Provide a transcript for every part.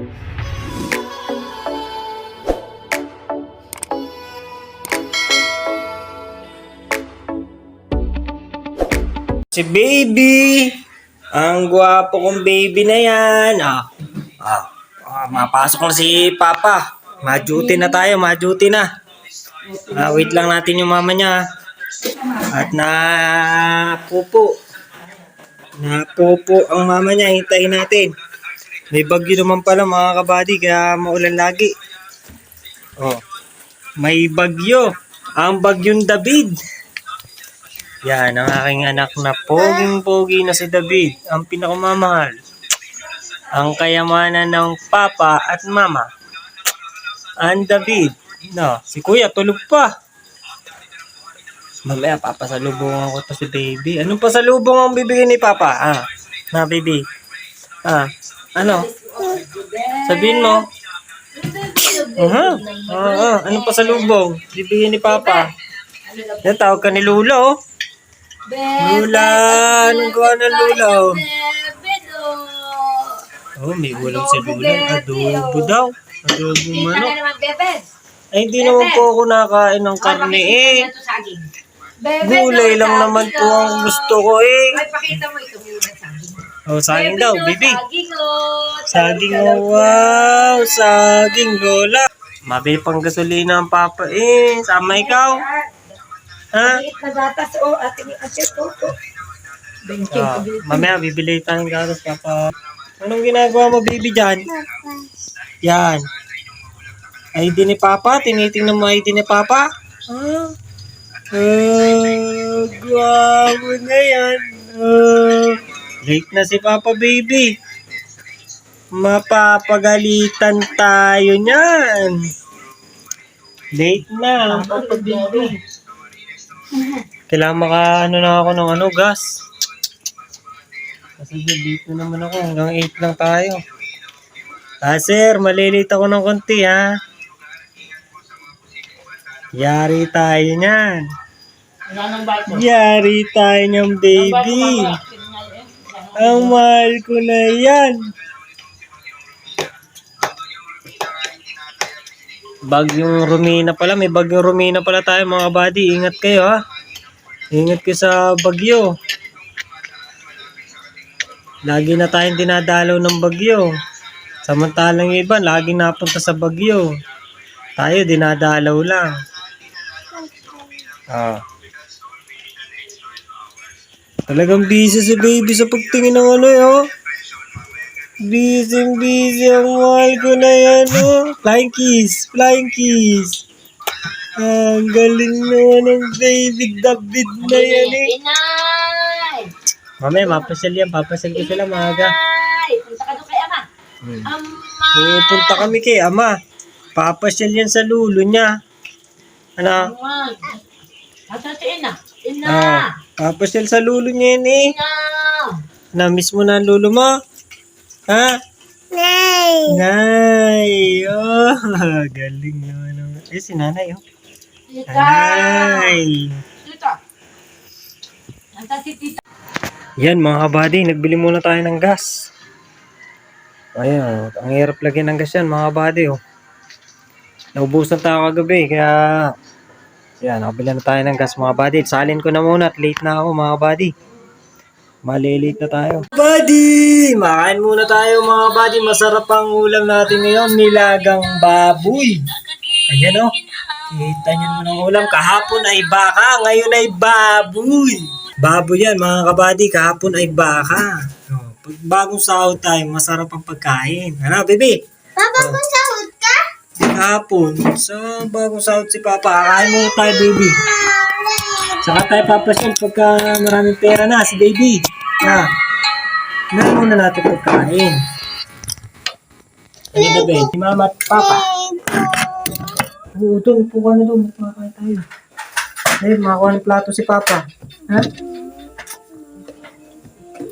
Si baby! Ang gwapo kong baby na yan. Mapasok na si Papa. Ma-duty na tayo, ma-duty na. Wait lang natin yung mama niya. At napupo. Napupo ang mama niya. Hintayin natin. May bagyo naman pala mga kabady, kaya maulan lagi. May bagyo. Ang bagyong David. Yan, ang aking anak na poging-pogi na si David. Ang pinakamamahal. Ang kayamanan ng papa at mama. Ang David. No, si kuya tulog pa. Mamaya papasalubungan ko to si baby. Anong pasalubong ang bibigyan ni papa? Na baby. Ano? Sabihin mo. Anong pasalubong bibigyan ni papa? Yan, tawag ka ni Lula, oh. Lula, anong gawa ng Lula, oh? May ulam si Lula. Adobo daw. Adobo manok. Ay, hindi naman po ako nakain ng karne, eh. Gulay lang naman po ang gusto ko, eh. Pakita mo ito. Saging daw, baby. Saging, wow. Saging, Lola. Mabili pang gasolina ang papa, eh. Sama ikaw. Maliit na gatas, ating toto. Mamaya, bibili tayong gatas, papa. Anong ginagawa mo, baby, dyan? Yan. ID ni Papa? Tinitingnan mo ID ni Papa? Guwapo na yan. Late na si Papa, baby. Mapapagalitan tayo niyan. Late na, Papa, baby. Kailangan na ako ng gas. Kasi dito naman ako, hanggang 8 lang tayo. Sir, malilate ako ng konti, ha? Yari tayo niyan. Yari tayo niyan, baby. Ang mahal ko na yan. Bagyong Romina pala. May bagyong Romina pala tayo, mga buddy. Ingat kayo, ha? Ingat kayo sa bagyo. Lagi na tayong dinadalaw ng bagyo. Samantalang iba, lagi napunta sa bagyo. Tayo, dinadalaw lang. Talagang busy si baby sa pagtingin ng Busy ang mahal ko na yan, Flying kiss, flying kiss. Ang galing naman ng baby David na yan, eh. Mamaya, mapasal yan. Papasal ko sila maaga. Punta ka doon kay Ama. Punta kami kay Ama. Papasal yan sa lulo niya. Ano? Papasal sa lulo niya yan, eh. Na-miss mo na ang lulo mo? Ha? Nay! Galing naman. Si nanay, oh. Nanay! Yan, mga kabady, nagbili muna tayo ng gas. Ayan, ang hirap lagyan ng gas yan, mga kabady, oh. Naubusan tayo kagabi, kaya yan, nakabili na tayo ng gas, mga kabady. Salin ko na muna at late na ako, mga kabady. Malilate na tayo. Buddy! Makain muna tayo, mga buddy. Masarap ang ulam natin ngayon, nilagang baboy. Ayan, oh. Kita nyo naman ang ulam. Kahapon ay baka, ngayon ay baboy. Baboy yan, mga kabady. Kahapon ay baka. Pag bagong sahod tayo, masarap ang pagkain. Ano, baby? Bagong sahod ka? Kahapon. So, bagong sahod si Papa. Kakain muna tayo, baby. Saka tayo papasyal pagka maraming pera na si baby. Meron muna natin pagkain. Ano na, Ben? Si Mama at Papa. Doon, upo ka na doon. Makain tayo. Ayun, makakuha ng plato si Papa. Ha?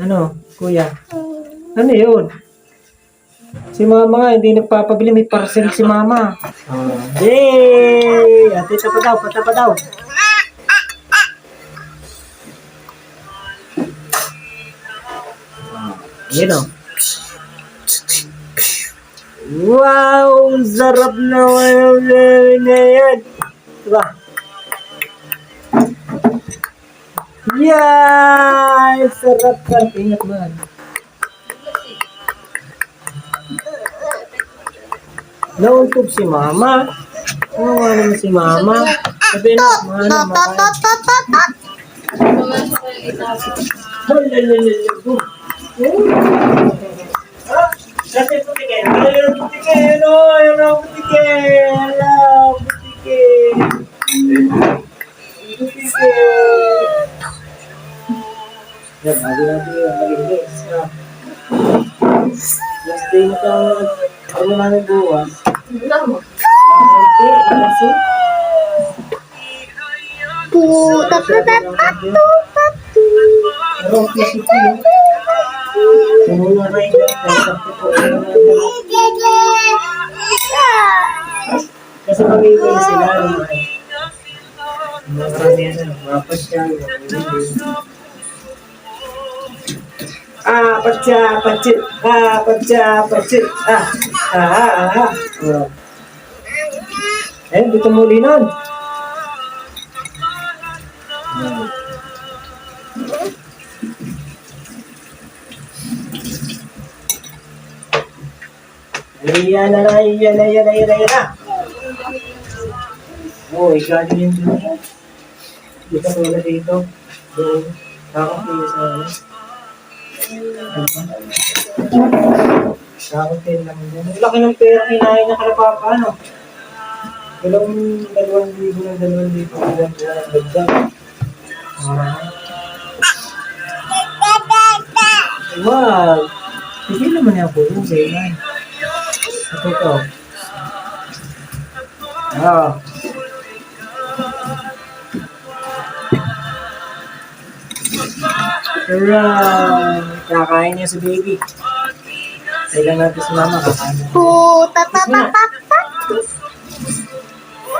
Ano, kuya? Ano yun? Si Mama nga, hindi nagpapabili. May parcel si Mama. Yay! Ate, pata pa daw. Yun o. Wow! Sarap naman ang bebe na yan. Diba? Yan! Sarap ka. Ingat man. Nauntog si mama. Ano nga naman si mama? Sabi na, mana, makain. Kasi putikin. Ayaw putikin. Ayaw putikin. Ayaw putikin. Putikin. Yan, bago natin yung mag-index. Last day na itong ano namin buwas. Kasi pero kasi po yun. Kung wala na kasi pag-ibig sila. Marami yan. Mapas yan. Pacca, pacit. Pacca, pacit. Dito muli nun. Ayan na. Oh, ikaw din yung dito. Dito wala dito. Doon. Kakapili sa ano. Kakapili lang din. Laki ng pera kinain na kalapapa, ano? Dalawang libo ng 2,000 lang ang dagdag. Wow! Hindi naman yung puno sa ilan. Ito. Alright! Kakain niya si baby. Kailan natin si mama kakain.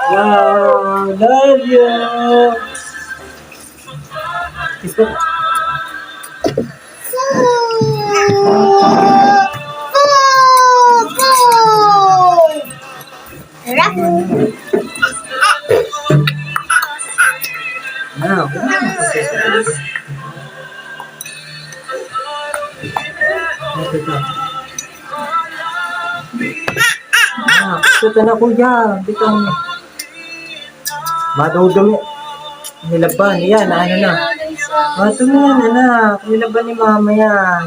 Wow! Love you! Kiss ko. Ito na kuya, dito madudumi. Nilaban, yan, ano na. Madudumi yan, anak. Nilaban ni mama yan.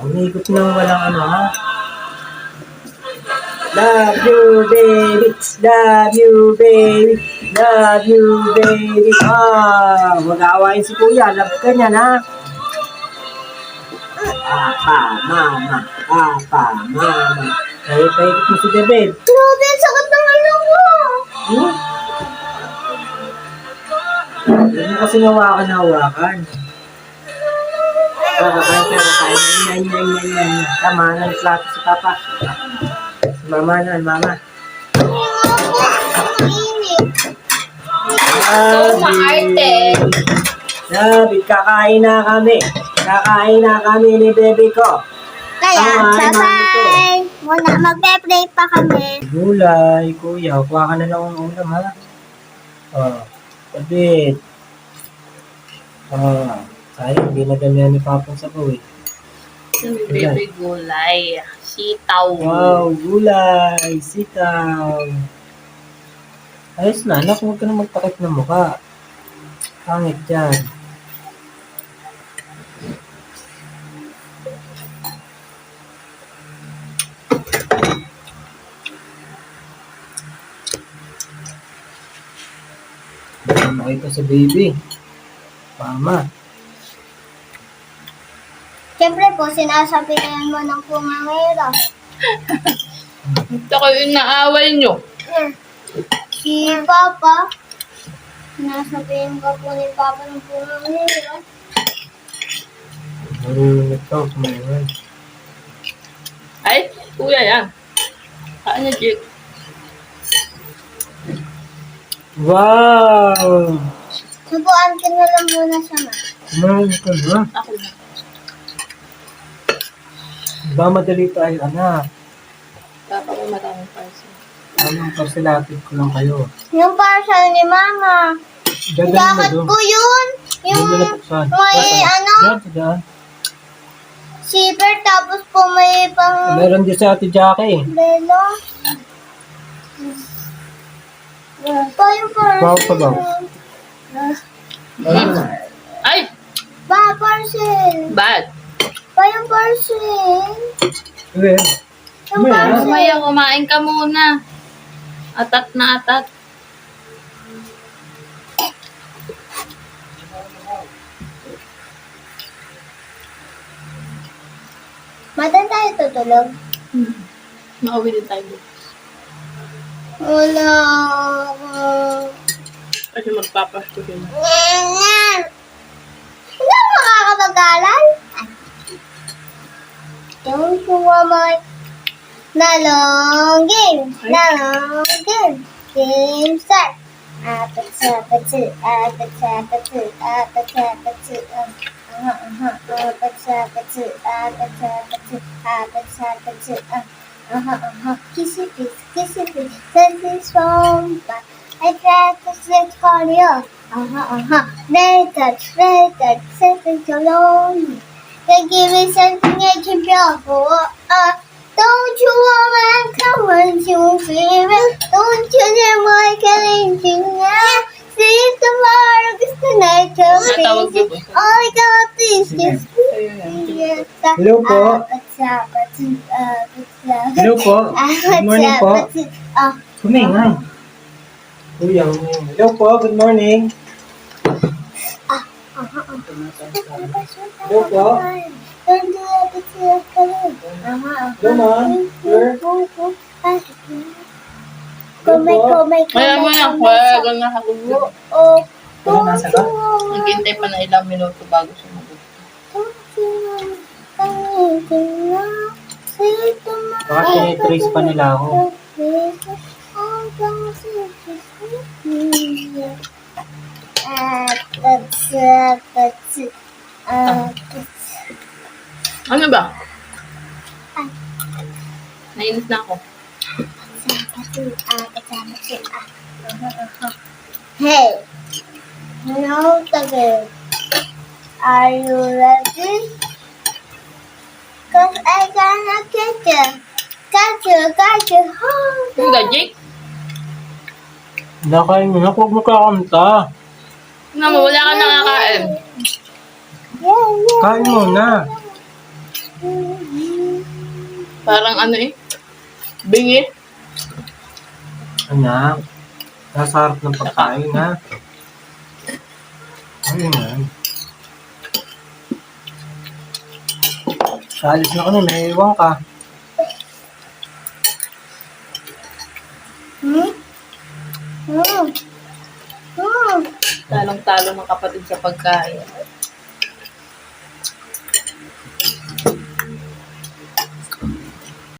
Umikot nang walang ano, ha? Love you, baby. Love you, baby. Love you, baby. Mag-aawain si kuya. Love ka niyan, ha? Mama. Paikot mo si David. Grabe, ang sakit ng ulo ko. Hindi mo kasi hawakan. Kakain. Tama na, nagplato si Papa. Si Mama na, Mama. David, kakain na kami ni baby ko. Kaya, bye-bye. Muna, magpe-pray pa kami. Gulay, kuya. Kuha ka na lang ang ulam, ha? David. Sayang, hindi na ganyan ni Papa sa buhay. Baby gulay. Sitaw. Wow, gulay, sitaw. Ayos na, anak, huwag ka na magtakip ng mukha. Pangit yan. Makita sa baby. Mama. Siyempre po, sinasabihan mo ng pumangero. Ito kayo inaaway nyo. Si Papa, sinasabihan ka po ni Papa ng pumangero. Marunong ka, kumain. Ay, kuya yan. Saan niya, Jake? Wow! Subuan ka na lang muna siya, ma. Kumain ka na. Ako na. Ba madali tayo, anak. Papa ko maraming parcel. Anong parcelated ko lang kayo. Yung parcel ni Mama. Dadalhin mo Dapat doon. po yun. Yung Doon na buksan. may ano, Diyan, diyan. zipper tapos po may pang Meron din sa Ate Jackie. belo. Pa yung Wow, pa ba? parcel. Ay! Ba, parcel. Bad. Pa yung parcel. Okay. Yung parcel. Mamaya, kumain ka muna. Atat na atat. Matan tayo tutulog. Makauwi din tayo. Wala. Kasi magpapasko sila. Hindi ako makakapag-alal. Don't you want my nalong game? Nalong game. Game start. Apatapatu, apatapatu, apatapatu. Apatapatu, apatapatu, apatapatu. Kissy kiss, kissy kiss. This is from back. I tried to sit for you. Very touch, something so lonely. They give me something I can feel for. Don't you want my come on, you feel it? Don't you know my killing you now? See tomorrow, cause tonight you're Natawag crazy. ko. All I got is this. Hello po. Hello po. Good morning po. Kumingay. Kuya, hello po. Good morning. Hello po. Kaya mo na, wala na ako. Naghintay pa na ilang minuto bago sumagot. Baka tinitrace pa nila ako. Ano ba? Nainis na ako. Hey, hello, Tagay. Are you ready? Cause I cannot catch you. Catch you. Ano ba, Jake? Nakain mo na. Huwag mo kakanta. Wala ka nakakain. Kain mo na. Parang ano eh. Bingi. Anak. Nasa harap ng pagkain ha. Ano yan? Alis na kami. May iwan ka. Talong-talo ng kapatid sa pagkain.